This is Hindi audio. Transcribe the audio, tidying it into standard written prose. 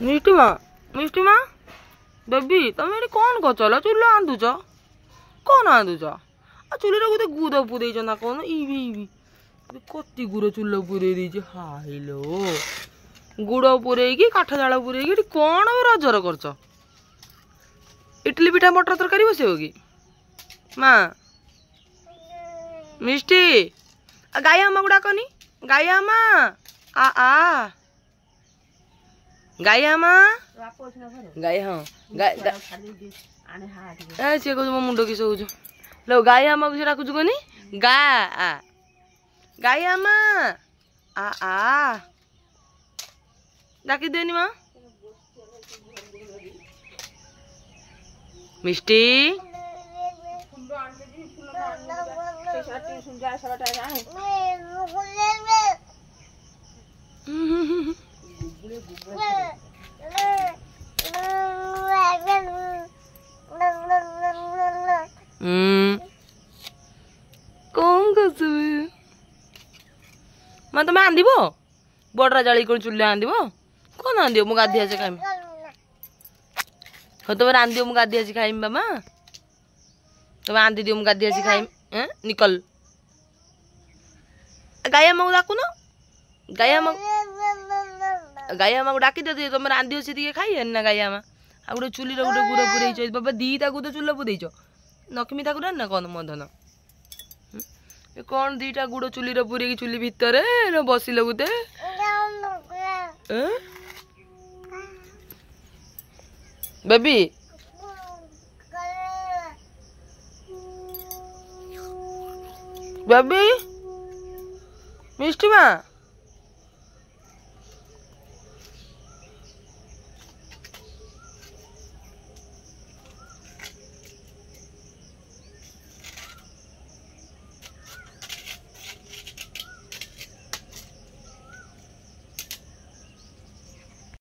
मिष्टी माँ बेबी तुम ये कौन कर चूल आंदुच कौन आंदुच आ चूल गोटे गुद पुरेच ना कौन इवी कति गुड़ चूल पुरे हाइलो गुड़ पुरेगी काठ जाल पुरेगी कौन रजर कर इडली पिठा मटर तरकारी बस कि माँ मिष्टी गाया अम्मा गुड़ा कनी गाया अम्मा आ गाया अम्मा गाया हाँ सी कह मो मुंड किस हो लो गाया अम्मा को डाकुच कनी गाया अम्मा आ डाकी देनी माँ मिष्टी कौन कर मैं तुम्हें आंदी बड़ा जाली कौन चूल्हे आंदी कौन आंदी मु गाधी आज खाइम हो तुम रांधी मु गाधी आज खाइम बाबा तुम आंदी दियो मु गाधी आज खाइम निकल गाया माँ डाकू ना गाया माँ को डाकी दे तुम रांधी अच्छे टे खाई ना गाया माँ आ गोटे चूली गोटे गुड़ पुरे बाबा दीटा गुद चूल पुरेच नकमी ताक ना कौन मधन कौन दीटा गुड़ चूली पुरे चूली भितर बसिल गुते बेबी बेबी मिष्टी माँ